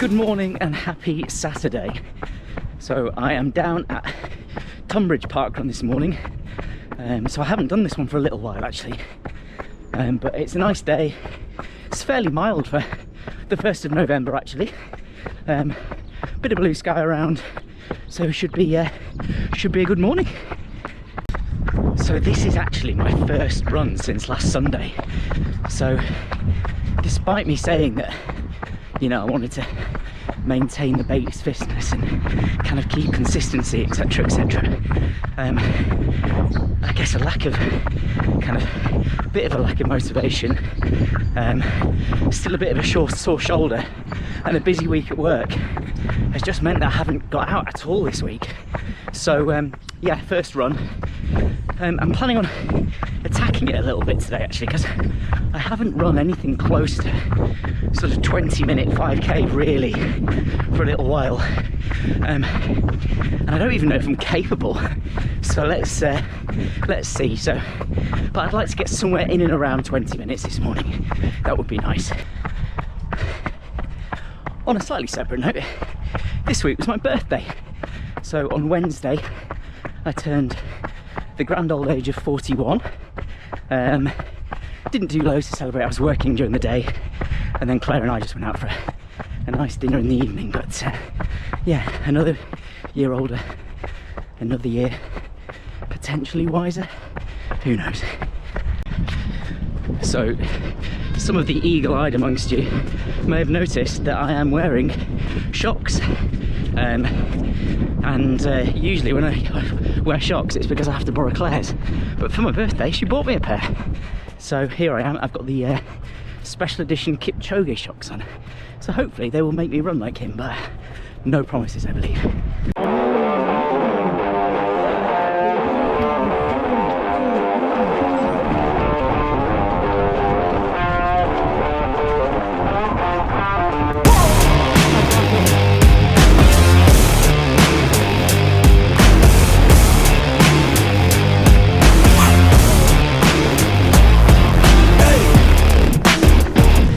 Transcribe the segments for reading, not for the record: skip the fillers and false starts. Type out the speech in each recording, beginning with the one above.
Good morning and happy Saturday. So I am down at Tunbridge Parkrun this morning. So I haven't done this one for a little while actually, but it's a nice day. It's fairly mild for the 1st of November actually. Bit of blue sky around, so should be a good morning. So this is actually my first run since last Sunday. So despite me saying that, you know, I wanted to maintain the base fitness and kind of keep consistency, etc, etc, I guess a bit of a lack of motivation, still a bit of a sore shoulder, and a busy week at work has just meant that I haven't got out at all this week. So yeah, first run. I'm planning on attacking it a little bit today actually, because I haven't run anything close to sort of 20-minute 5k really for a little while, and I don't even know if I'm capable, so let's see. So but I'd like to get somewhere in and around 20 minutes this morning. That would be nice. On a slightly separate note, this week was my birthday. So on Wednesday I turned the grand old age of 41. Didn't do loads to celebrate, I was working during the day, and then Claire and I just went out for a nice dinner in the evening. But yeah, another year older, another year potentially wiser, who knows. So some of the eagle-eyed amongst you may have noticed that I am wearing shocks, and usually when I wear shocks it's because I have to borrow Claire's, but for my birthday she bought me a pair. So here I am, I've got the special edition Kipchoge shocks on, so hopefully they will make me run like him, but no promises I believe.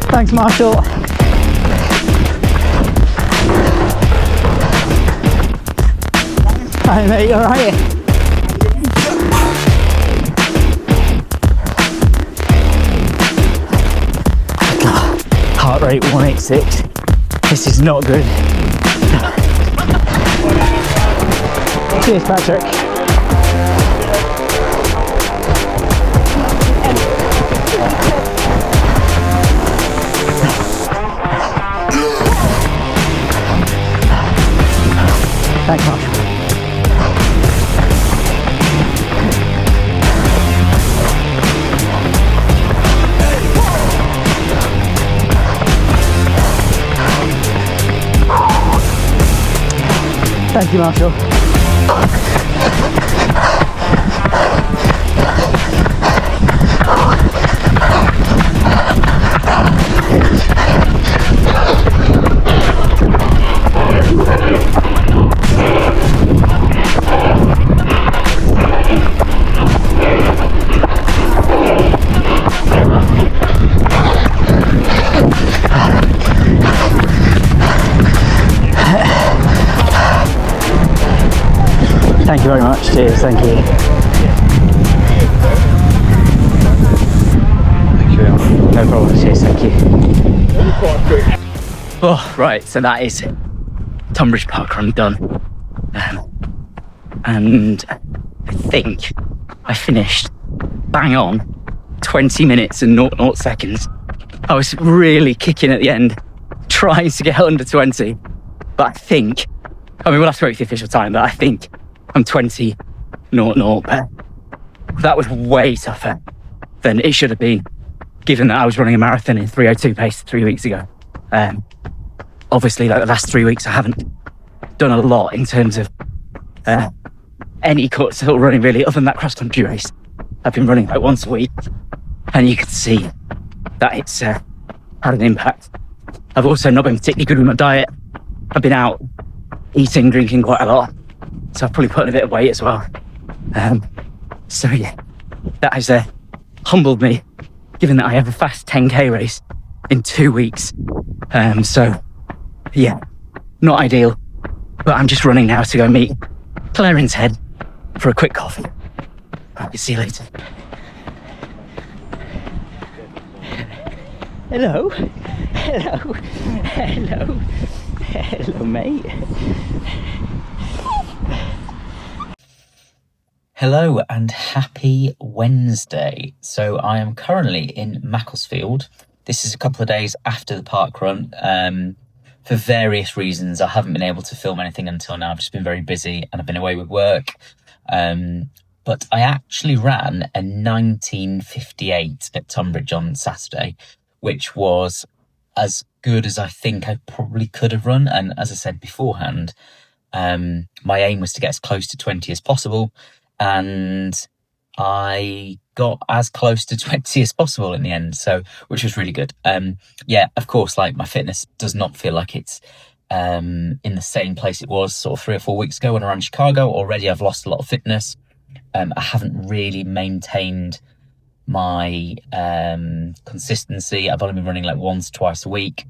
Thanks, Marshall. Hi mate, you alright? Heart rate 186. This is not good. Cheers, Patrick. Thanks, Marshall. Thank you, Marshall. Thank you very much, cheers, thank you. Thank you. No problem, cheers, thank you. Oh, right, so that is Tunbridge Parkrun done. And I think I finished bang on 20 minutes and 0 seconds. I was really kicking at the end, trying to get under 20, but I mean, we'll have to wait for the official time, but I think I'm 20.00, but that was way tougher than it should have been, given that I was running a marathon in 3:02 pace 3 weeks ago. Obviously, like the last 3 weeks, I haven't done a lot in terms of any cuts or running really, other than that cross-country race. I've been running like once a week, and you can see that it's had an impact. I've also not been particularly good with my diet. I've been out eating, drinking quite a lot, so I've probably put on a bit of weight as well. So yeah, that has humbled me, given that I have a fast 10k race in 2 weeks. So Yeah, not ideal. But I'm just running now to go meet Clarence Head for a quick coffee. I'll see you later. Hello. Hello. Hello. Hello, mate. Hello and happy Wednesday. So I am currently in Macclesfield. This is a couple of days after the Parkrun. For various reasons, I haven't been able to film anything until now. I've just been very busy and I've been away with work. But I actually ran a 19:58 at Tunbridge on Saturday, which was as good as I think I probably could have run. And as I said beforehand, my aim was to get as close to 20 as possible. And I got as close to 20 as possible in the end, so which was really good. Yeah, of course, like my fitness does not feel like it's in the same place it was sort of 3 or 4 weeks ago when I ran Chicago. Already I've lost a lot of fitness. I haven't really maintained my consistency. I've only been running like once, twice a week.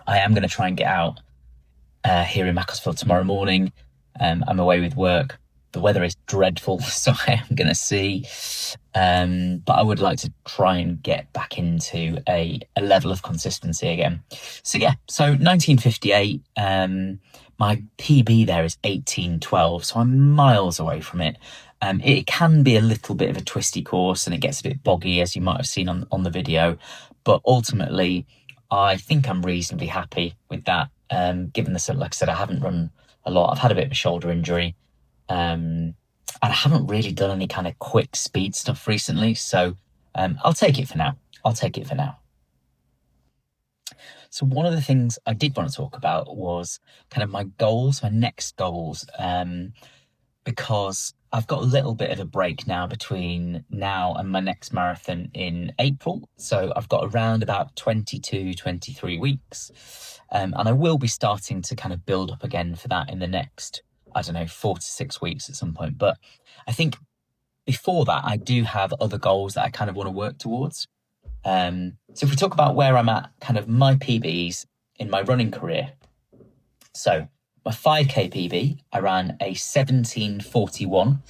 I am going to try and get out here in Macclesfield tomorrow morning. I'm away with work. The weather is dreadful, so I am going to see. But I would like to try and get back into a level of consistency again. So yeah, so 19:58. My PB there is 18:12, so I'm miles away from it. It can be a little bit of a twisty course and it gets a bit boggy, as you might have seen on the video. But ultimately, I think I'm reasonably happy with that. Given the, like I said, I haven't run a lot. I've had a bit of a shoulder injury. And I haven't really done any kind of quick speed stuff recently, so I'll take it for now. So one of the things I did want to talk about was kind of my goals, my next goals, because I've got a little bit of a break now between now and my next marathon in April. So I've got around about 22, 23 weeks. And I will be starting to kind of build up again for that in the next, I don't know, 4 to 6 weeks at some point. But I think before that, I do have other goals that I kind of want to work towards. So if we talk about where I'm at, kind of my PBs in my running career. So my 5K PB, I ran a 17:41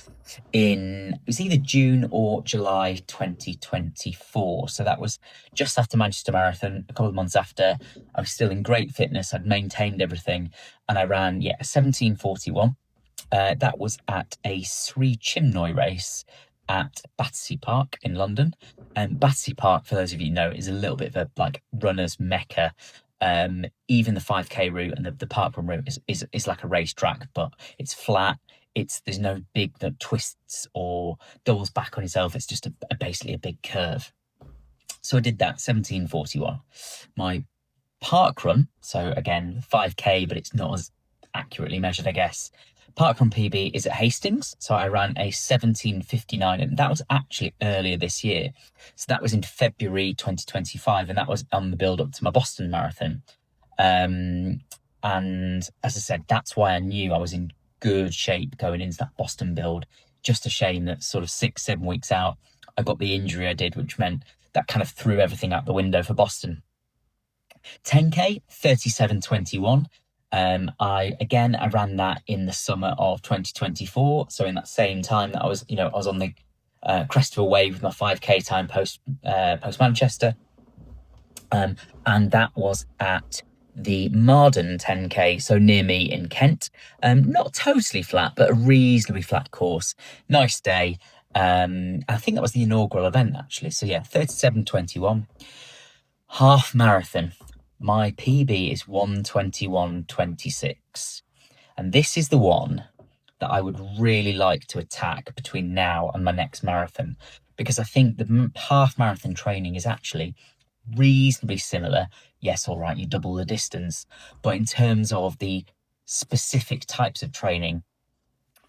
it was either June or July 2024. So that was just after Manchester Marathon, a couple of months after. I was still in great fitness. I'd maintained everything. And I ran, a 17:41. That was at a Sri Chinmoy race at Battersea Park in London. And Battersea Park, for those of you who know, is a little bit of a like runner's mecca. Even the 5K route and the Parkrun route is like a racetrack, but it's flat. There's no big twists or doubles back on yourself. It's just basically a big curve. So I did that 17:41. My Parkrun, so again 5K, but it's not as accurately measured, I guess. Parkrun PB is at Hastings, so I ran a 17:59, and that was actually earlier this year. So that was in February 2025, and that was on the build up to my Boston Marathon. And as I said, that's why I knew I was in good shape going into that Boston build. Just a shame that sort of 6-7 weeks out, I got the injury I did, which meant that kind of threw everything out the window for Boston. 10K, 37:21. I ran that in the summer of 2024. So in that same time that I was on the crest of a wave with my 5K time post Manchester. And that was at the Marden 10K, so near me in Kent. Not totally flat, but a reasonably flat course. Nice day. I think that was the inaugural event, actually. So yeah, 37:21. Half marathon. My PB is 1:21:26. And this is the one that I would really like to attack between now and my next marathon, because I think the half marathon training is actually reasonably similar. Yes, all right, you double the distance, but in terms of the specific types of training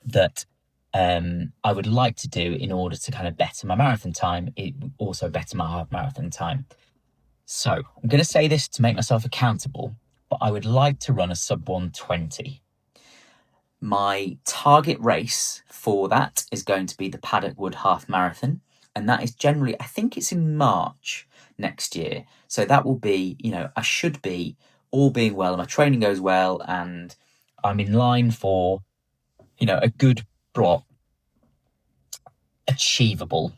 that I would like to do in order to kind of better my marathon time, it also better my half marathon time. So I'm going to say this to make myself accountable, but I would like to run a sub-120. My target race for that is going to be the Paddock Wood Half Marathon, and that is generally, I think it's in March next year. So that will be, I should be all being well, my training goes well, and I'm in line for, a good block, achievable,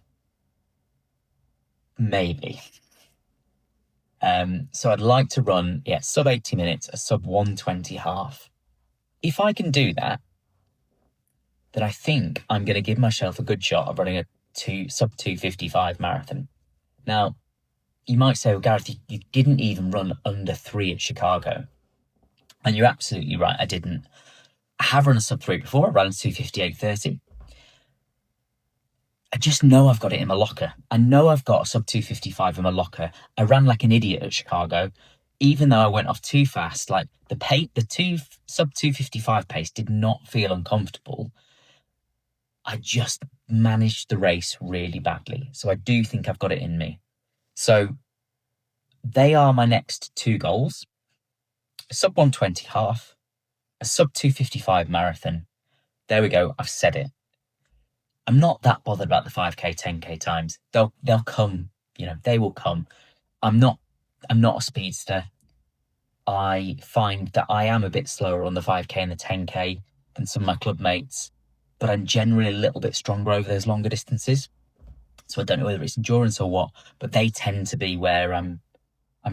maybe. So I'd like to run, sub 80 minutes, a sub 120 half. If I can do that, then I think I'm going to give myself a good shot of running a sub 255 marathon. Now, you might say, well, Gareth, you didn't even run under 3 at Chicago. And you're absolutely right, I didn't. I have run a sub 3 before. I ran a 258.30. I just know I've got it in my locker. I know I've got a sub 255 in my locker. I ran like an idiot at Chicago. Even though I went off too fast, like the sub 255 pace did not feel uncomfortable. I just managed the race really badly. So I do think I've got it in me. So they are my next 2 goals. A sub 120 half, a sub 255 marathon. There we go. I've said it. I'm not that bothered about the 5K, 10K times. They'll come, they will come. I'm not a speedster. I find that I am a bit slower on the 5K and the 10K than some of my club mates, but I'm generally a little bit stronger over those longer distances. So I don't know whether it's endurance or what, but they tend to be where I'm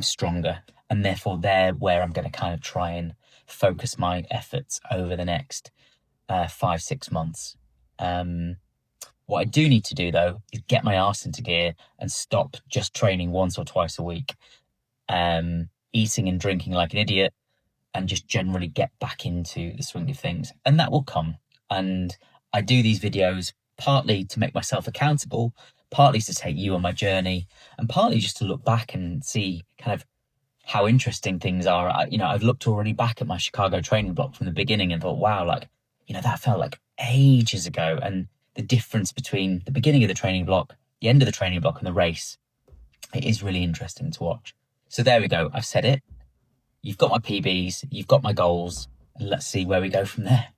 stronger, and therefore they're where I'm going to kind of try and focus my efforts over the next 5-6 months. What I do need to do, though, is get my arse into gear and stop just training once or twice a week, eating and drinking like an idiot, and just generally get back into the swing of things. And that will come. And I do these videos partly to make myself accountable, partly to take you on my journey, and partly just to look back and see kind of how interesting things are. I've looked already back at my Chicago training block from the beginning and thought, wow, that felt like ages ago. And the difference between the beginning of the training block, the end of the training block, and the race, it is really interesting to watch. So there we go. I've said it. You've got my PBs, you've got my goals, and let's see where we go from there.